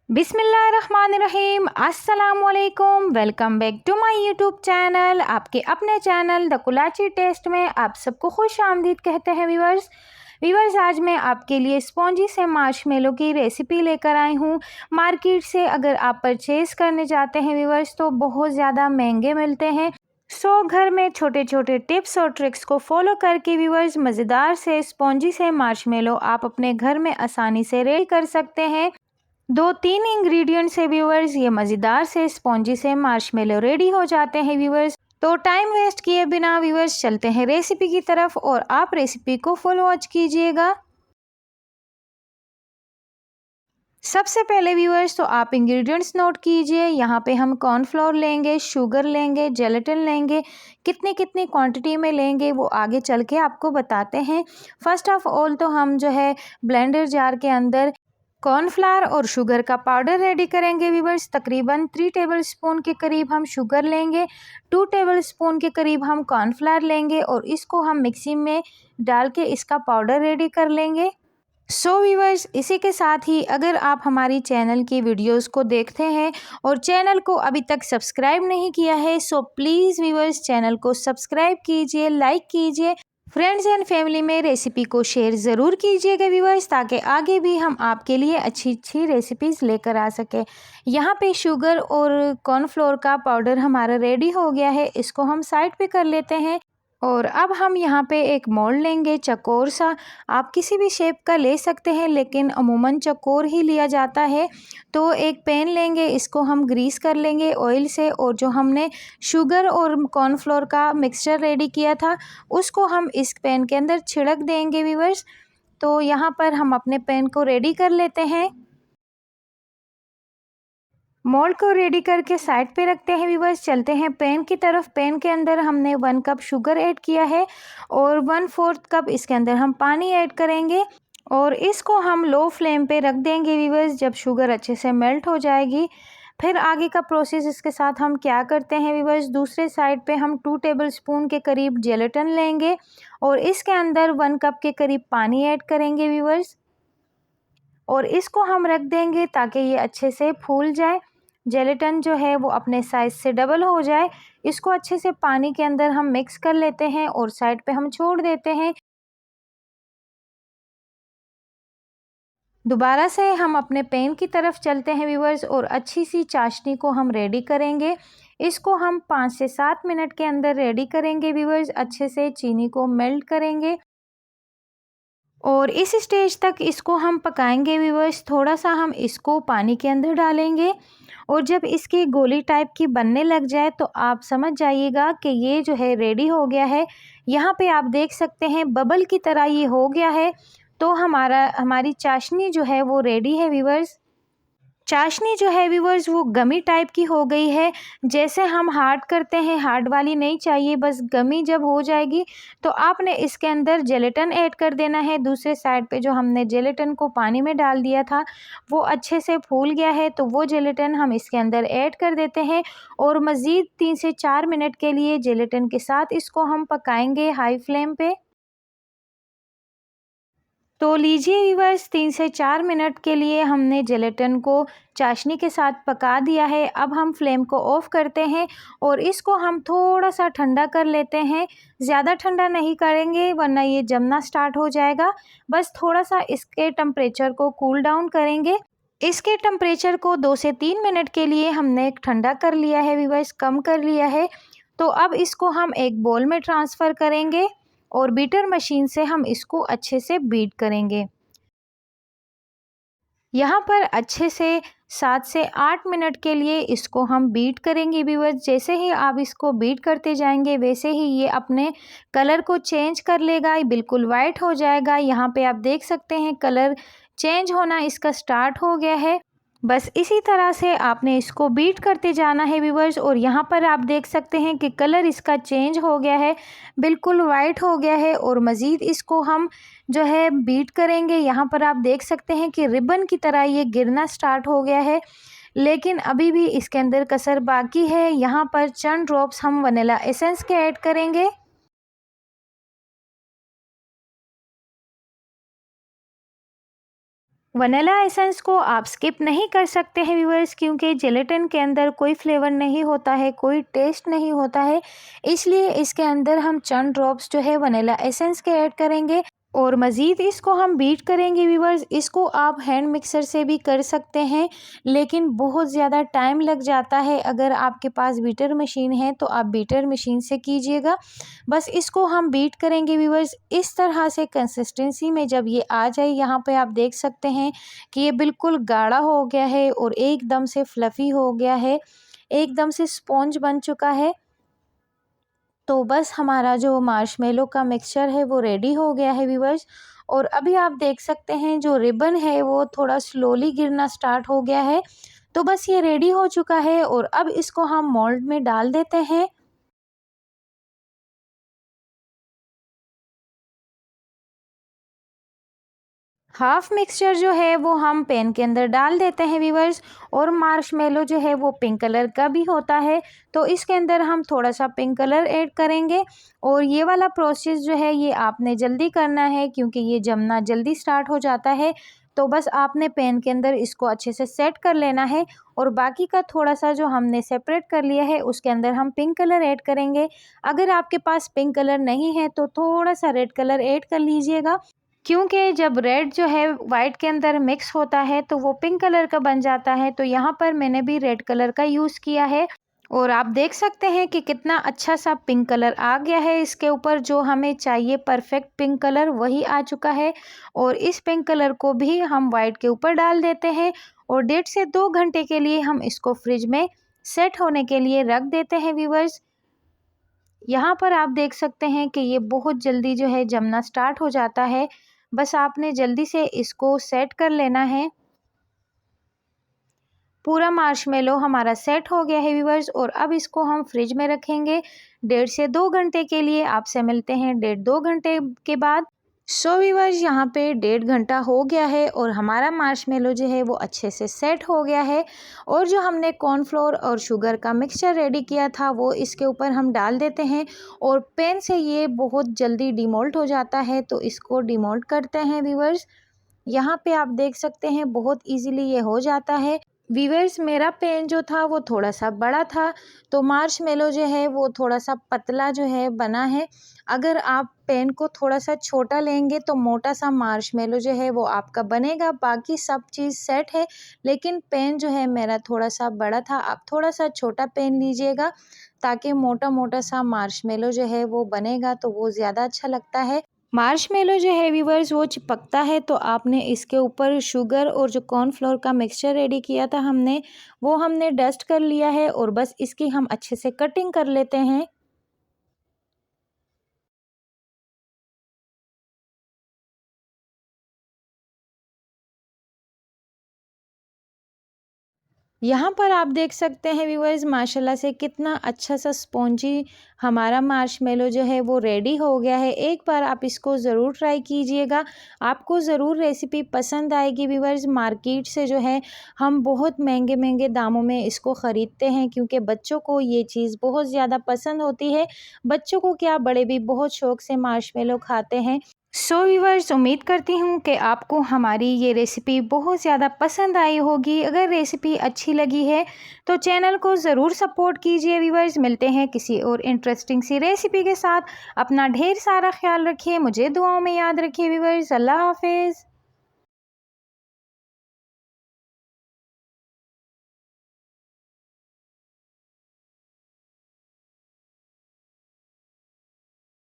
बिस्मिल्लाहिर्रहमानिर्रहीम, अस्सलामुअलैकुम। Welcome back to my YouTube channel. आपके अपने चैनल द कुलाची टेस्ट में आप सबको खुश आमदीद कहते हैं व्यूवर्स, आज मैं आपके लिए स्पॉन्जी से मार्शमेलो की रेसिपी लेकर आई हूँ। मार्केट से अगर आप परचेज़ करने जाते हैं व्यूवर्स तो बहुत ज़्यादा महंगे मिलते हैं। घर में छोटे छोटे टिप्स और ट्रिक्स को फॉलो करके व्यूवर्स मज़ेदार से स्पॉन्जी से मार्शमेलो आप अपने घर में आसानी से रेडी कर सकते हैं। 2-3 इंग्रेडिएंट से व्यूवर्स ये मज़ेदार से स्पॉन्जी से मार्शमेलो रेडी हो जाते हैं व्यूवर्स। तो टाइम वेस्ट किए बिना व्यूवर्स चलते हैं रेसिपी की तरफ और आप रेसिपी को फुल वॉच कीजिएगा। सबसे पहले व्यूवर्स तो आप इंग्रेडिएंट्स नोट कीजिए। यहाँ पे हम कॉर्नफ्लोर लेंगे, शुगर लेंगे, जेलेटिन लेंगे। कितनी कितनी क्वांटिटी में लेंगे वो आगे चल के आपको बताते हैं। फर्स्ट ऑफ ऑल तो हम जो है ब्लेंडर जार के अंदर कॉर्नफ्लावर और शुगर का पाउडर रेडी करेंगे व्यूवर्स। तकरीबन 3 टेबलस्पून के करीब हम शुगर लेंगे, 2 टेबलस्पून के करीब हम कॉर्नफ्लावर लेंगे और इसको हम मिक्सी में डाल के इसका पाउडर रेडी कर लेंगे। व्यूवर्स, इसी के साथ ही अगर आप हमारी चैनल की वीडियोस को देखते हैं और चैनल को अभी तक सब्सक्राइब नहीं किया है सो प्लीज़ व्यूवर्स चैनल को सब्सक्राइब कीजिए, लाइक कीजिए, फ्रेंड्स एंड फैमिली में रेसिपी को शेयर ज़रूर कीजिएगा व्यूवर्स, ताकि आगे भी हम आपके लिए अच्छी अच्छी रेसिपीज़ लेकर आ सके। यहाँ पे शुगर और कॉर्नफ्लोर का पाउडर हमारा रेडी हो गया है, इसको हम साइड पे कर लेते हैं। और अब हम यहाँ पे एक मोल्ड लेंगे, चकोर सा। आप किसी भी शेप का ले सकते हैं लेकिन अमूमन चकोर ही लिया जाता है। तो एक पैन लेंगे, इसको हम ग्रीस कर लेंगे ऑयल से और जो हमने शुगर और कॉर्नफ्लोर का मिक्सचर रेडी किया था उसको हम इस पैन के अंदर छिड़क देंगे व्यूवर्स। तो यहाँ पर हम अपने पैन को रेडी कर लेते हैं। मोल्ड को रेडी करके साइड पे रखते हैं व्यूवर्स। चलते हैं पैन की तरफ। पैन के अंदर हमने 1 कप शुगर ऐड किया है और 1/4 कप इसके अंदर हम पानी ऐड करेंगे और इसको हम लो फ्लेम पे रख देंगे व्यूवर्स। जब शुगर अच्छे से मेल्ट हो जाएगी फिर आगे का प्रोसेस इसके साथ हम क्या करते हैं व्यूवर्स, दूसरे साइड पे हम 2 टेबलस्पून के करीब जेलेटिन लेंगे और इसके अंदर 1 कप के करीब पानी ऐड करेंगे व्यूवर्स और इसको हम रख देंगे ताकि ये अच्छे से फूल जाए। जेलेटिन जो है वो अपने साइज़ से डबल हो जाए। इसको अच्छे से पानी के अंदर हम मिक्स कर लेते हैं और साइड पे हम छोड़ देते हैं। दोबारा से हम अपने पैन की तरफ चलते हैं व्यूवर्स और अच्छी सी चाशनी को हम रेडी करेंगे। इसको हम 5 से 7 मिनट के अंदर रेडी करेंगे व्यूवर्स। अच्छे से चीनी को मेल्ट करेंगे और इस स्टेज तक इसको हम पकाएंगे व्यूवर्स। थोड़ा सा हम इसको पानी के अंदर डालेंगे और जब इसकी गोली टाइप की बनने लग जाए तो आप समझ जाइएगा कि ये जो है रेडी हो गया है। यहाँ पे आप देख सकते हैं बबल की तरह ये हो गया है। तो हमारी चाशनी जो है वो रेडी है व्यूवर्स। चाशनी जो है व्यूवर्स वो गमी टाइप की हो गई है। जैसे हम हार्ड करते हैं, हार्ड वाली नहीं चाहिए, बस गमी जब हो जाएगी तो आपने इसके अंदर जेलेटिन ऐड कर देना है। दूसरे साइड पे जो हमने जेलेटिन को पानी में डाल दिया था वो अच्छे से फूल गया है तो वो जेलेटिन हम इसके अंदर ऐड कर देते हैं और मज़ीद 3 से 4 मिनट के लिए जेलेटिन के साथ इसको हम पकाएंगे हाई फ्लेम पे। तो लीजिए व्यूवर्स, 3 से 4 मिनट के लिए हमने जेलेटिन को चाशनी के साथ पका दिया है। अब हम फ्लेम को ऑफ करते हैं और इसको हम थोड़ा सा ठंडा कर लेते हैं। ज़्यादा ठंडा नहीं करेंगे वरना ये जमना स्टार्ट हो जाएगा। बस थोड़ा सा इसके टेम्परेचर को कूल डाउन करेंगे। इसके टेम्परेचर को 2 से 3 मिनट के लिए हमने ठंडा कर लिया है व्यूवर्स, कम कर लिया है। तो अब इसको हम एक बोल में ट्रांसफ़र करेंगे और बीटर मशीन से हम इसको अच्छे से बीट करेंगे। यहाँ पर अच्छे से 7 से 8 मिनट के लिए इसको हम बीट करेंगे व्यूअर्स। जैसे ही आप इसको बीट करते जाएंगे वैसे ही ये अपने कलर को चेंज कर लेगा, ये बिल्कुल वाइट हो जाएगा। यहाँ पे आप देख सकते हैं कलर चेंज होना इसका स्टार्ट हो गया है। बस इसी तरह से आपने इसको बीट करते जाना है व्यूवर्स और यहाँ पर आप देख सकते हैं कि कलर इसका चेंज हो गया है, बिल्कुल वाइट हो गया है और मज़ीद इसको हम जो है बीट करेंगे। यहाँ पर आप देख सकते हैं कि रिबन की तरह ये गिरना स्टार्ट हो गया है, लेकिन अभी भी इसके अंदर कसर बाकी है। यहाँ पर चंद ड्रॉप्स हम वनीला एसेंस के ऐड करेंगे। वनीला एसेंस को आप स्किप नहीं कर सकते हैं व्यूअर्स, क्योंकि जेलेटिन के अंदर कोई फ्लेवर नहीं होता है, कोई टेस्ट नहीं होता है, इसलिए इसके अंदर हम चंद ड्रॉप्स जो है वनीला एसेंस के ऐड करेंगे और मज़ीद इसको हम बीट करेंगे व्यूअर्स। इसको आप हैंड मिक्सर से भी कर सकते हैं, लेकिन बहुत ज़्यादा टाइम लग जाता है। अगर आपके पास बीटर मशीन है तो आप बीटर मशीन से कीजिएगा। बस इसको हम बीट करेंगे व्यूअर्स, इस तरह से कंसिस्टेंसी में जब ये आ जाए, यहाँ पे आप देख सकते हैं कि ये बिल्कुल गाढ़ा हो गया है और एकदम से फ्लफ़ी हो गया है, एकदम से स्पॉन्ज बन चुका है। तो बस हमारा जो मार्शमेलो का मिक्सचर है वो रेडी हो गया है व्यूअर्स। और अभी आप देख सकते हैं जो रिबन है वो थोड़ा स्लोली गिरना स्टार्ट हो गया है। तो बस ये रेडी हो चुका है और अब इसको हम मोल्ड में डाल देते हैं। हाफ मिक्सचर जो है वो हम पैन के अंदर डाल देते हैं व्यूअर्स। और मार्शमेलो जो है वो पिंक कलर का भी होता है, तो इसके अंदर हम थोड़ा सा पिंक कलर ऐड करेंगे। और ये वाला प्रोसेस जो है ये आपने जल्दी करना है, क्योंकि ये जमना जल्दी स्टार्ट हो जाता है। तो बस आपने पैन के अंदर इसको अच्छे से सेट कर लेना है और बाकी का थोड़ा सा जो हमने सेपरेट कर लिया है उसके अंदर हम पिंक कलर ऐड करेंगे। अगर आपके पास पिंक कलर नहीं है तो थोड़ा सा रेड कलर ऐड कर लीजिएगा, क्योंकि जब रेड जो है वाइट के अंदर मिक्स होता है तो वो पिंक कलर का बन जाता है। तो यहाँ पर मैंने भी रेड कलर का यूज़ किया है और आप देख सकते हैं कि कितना अच्छा सा पिंक कलर आ गया है इसके ऊपर। जो हमें चाहिए परफेक्ट पिंक कलर वही आ चुका है। और इस पिंक कलर को भी हम वाइट के ऊपर डाल देते हैं और 1.5 से 2 घंटे के लिए हम इसको फ्रिज में सेट होने के लिए रख देते हैं व्यूवर्स। यहाँ पर आप देख सकते हैं कि ये बहुत जल्दी जो है जमना स्टार्ट हो जाता है। बस आपने जल्दी से इसको सेट कर लेना है। पूरा मार्शमेलो हमारा सेट हो गया है व्यूअर्स और अब इसको हम फ्रिज में रखेंगे 1.5 से 2 घंटे के लिए। आपसे मिलते हैं 1.5-2 घंटे के बाद। सो व्यूअर्स यहाँ पे 1.5 घंटा हो गया है और हमारा मार्शमेलो जो है वो अच्छे से सेट हो गया है। और जो हमने कॉर्नफ्लोर और शुगर का मिक्सचर रेडी किया था वो इसके ऊपर हम डाल देते हैं और पैन से ये बहुत जल्दी डिमोल्ट हो जाता है, तो इसको डिमोल्ट करते हैं व्यूअर्स। यहाँ पे आप देख सकते हैं बहुत इजीली ये हो जाता है। वीवर्स मेरा पेन जो था वो थोड़ा सा बड़ा था, तो मार्शमेलो जो है वो थोड़ा सा पतला जो है बना है। अगर आप पेन को थोड़ा सा छोटा लेंगे तो मोटा सा मार्शमेलो जो है वो आपका बनेगा। बाकी सब चीज़ सेट है, लेकिन पेन जो है मेरा थोड़ा सा बड़ा था। आप थोड़ा सा छोटा पेन लीजिएगा ताकि मोटा मोटा सा मार्शमेलो जो है वो बनेगा, तो वो ज़्यादा अच्छा लगता है। मार्शमेलो जो है व्यूवर्स वो चिपकता है, तो आपने इसके ऊपर शुगर और जो कॉर्नफ्लोर का मिक्सचर रेडी किया था हमने, वो हमने डस्ट कर लिया है और बस इसकी हम अच्छे से कटिंग कर लेते हैं। यहाँ पर आप देख सकते हैं व्यूअर्स माशाल्लाह से कितना अच्छा सा स्पॉन्जी हमारा मार्शमेलो जो है वो रेडी हो गया है। एक बार आप इसको ज़रूर ट्राई कीजिएगा, आपको ज़रूर रेसिपी पसंद आएगी व्यूअर्स। मार्केट से जो है हम बहुत महंगे महंगे दामों में इसको ख़रीदते हैं, क्योंकि बच्चों को ये चीज़ बहुत ज़्यादा पसंद होती है। बच्चों को क्या, बड़े भी बहुत शौक़ से मार्शमेलो खाते हैं। सो व्यूअर्स उम्मीद करती हूँ कि आपको हमारी ये रेसिपी बहुत ज़्यादा पसंद आई होगी। अगर रेसिपी अच्छी लगी है तो चैनल को ज़रूर सपोर्ट कीजिए व्यूअर्स। मिलते हैं किसी और इंटरेस्टिंग सी रेसिपी के साथ। अपना ढेर सारा ख्याल रखिए, मुझे दुआओं में याद रखिए व्यूअर्स। अल्लाह हाफिज़।